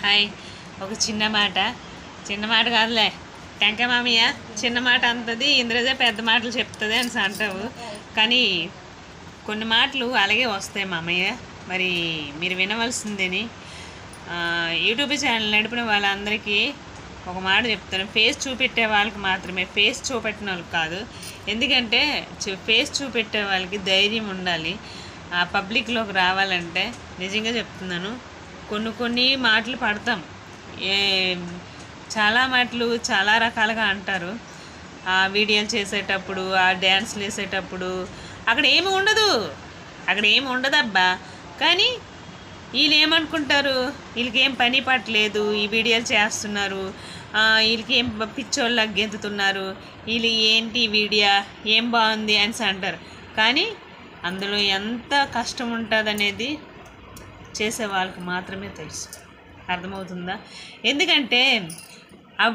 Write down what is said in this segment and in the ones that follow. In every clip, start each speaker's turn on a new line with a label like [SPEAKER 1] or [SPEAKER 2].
[SPEAKER 1] Hi. ఒక చిన్న మాట కాదులే, టెంకాయ మామయ్య చిన్న మాట అంతది, ఇంద్రజ పెద్ద మాటలు చెప్తుంది అని అంటావు. కానీ కొన్ని మాటలు అలాగే వస్తాయి మామయ్య, మరి మీరు వినవలసిందని. యూట్యూబ్ ఛానల్ నడిపిన వాళ్ళందరికీ ఒక మాట చెప్తాను, ఫేస్ చూపెట్టే వాళ్ళకి మాత్రమే, ఫేస్ చూపెట్టిన వాళ్ళకి కాదు. ఎందుకంటే ఫేస్ చూపెట్టే వాళ్ళకి ధైర్యం ఉండాలి. పబ్లిక్లోకి రావాలంటే నిజంగా చెప్తున్నాను, కొన్ని మాటలు పడతాం. ఏ చాలా మాటలు చాలా రకాలుగా అంటారు. ఆ వీడియోలు చేసేటప్పుడు, ఆ డ్యాన్స్లు వేసేటప్పుడు అక్కడ ఏమి ఉండదబ్బా. కానీ వీళ్ళు ఏమనుకుంటారు, వీళ్ళకి ఏం పని పట్టలేదు, ఈ వీడియోలు చేస్తున్నారు, వీళ్ళకి ఏం పిచ్చోళ్ళకి గెంతుతున్నారు, వీళ్ళు ఏంటి వీడియో ఏం బాగుంది అని అంటారు. కానీ అందులో ఎంత కష్టం ఉంటుందనేది చేసే వాళ్ళకి మాత్రమే తెలుసు. అర్థమవుతుందా? ఎందుకంటే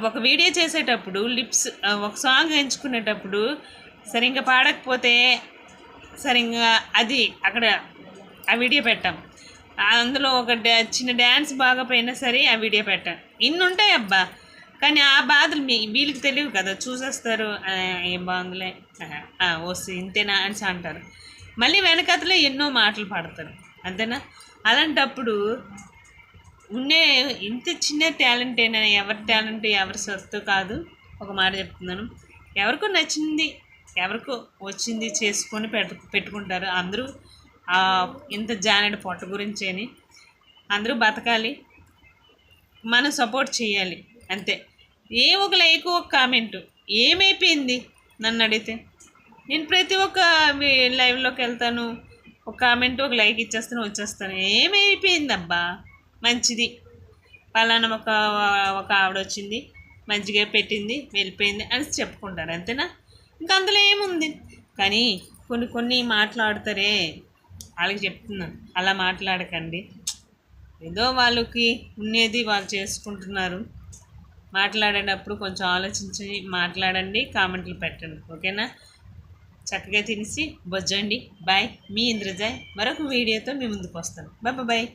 [SPEAKER 1] ఒక వీడియో చేసేటప్పుడు ఒక సాంగ్ ఎంచుకునేటప్పుడు సరిగ్గా పాడకపోతే సరిగ్గా అది అక్కడ ఆ వీడియో పెట్టాం. అందులో ఒక చిన్న డ్యాన్స్ బాగపోయినా సరే ఆ వీడియో పెట్టాం. ఇన్ని ఉంటాయి అబ్బా. కానీ ఆ బాధలు వీళ్ళకి తెలియవు కదా, చూసేస్తారు, ఏం బాగుందిలే, వస్తుంది ఇంతేనా అని అంటారు. మళ్ళీ వెనకతలో ఎన్నో మాటలు పడతారు, అంతేనా? అలాంటప్పుడు ఇంత చిన్న టాలెంట్ అయినా, ఎవరి టాలెంట్ ఎవరి సొత్తు కాదు. ఒక మాట చెప్తున్నాను, ఎవరికో నచ్చింది, ఎవరికో వచ్చింది చేసుకొని పెట్టుకుంటారు. అందరూ ఇంత జానెడు పొట్ట గురించి అని అందరూ బతకాలి, మనం సపోర్ట్ చేయాలి, అంతే. ఒక లైక్, ఒక కామెంటు ఏమైపోయింది నన్ను అడిగితే? నేను ప్రతి ఒక్క లైవ్లోకి వెళ్తాను, ఒక కామెంట్, ఒక లైక్ ఇచ్చేస్తాను, వచ్చేస్తాను. ఏమైపోయిందబ్బా? మంచిది, పలానా ఒక ఆవిడ వచ్చింది, మంచిగా పెట్టింది, వెళ్ళిపోయింది అని చెప్పుకుంటారు, అంతేనా? ఇంకా అందులో ఏముంది? కానీ కొన్ని మాట్లాడతారే, వాళ్ళకి చెప్తున్నాను, అలా మాట్లాడకండి. ఏదో వాళ్ళకి ఉన్నది వాళ్ళు చేసుకుంటున్నారు. మాట్లాడేటప్పుడు కొంచెం ఆలోచించి మాట్లాడండి, కామెంట్లు పెట్టండి, ఓకేనా? చక్కగా తినేసి బొజ్జండి. బాయ్. మీ ఇంద్రజ. మరొక వీడియోతో మీ ముందుకు వస్తాను. బాయ్.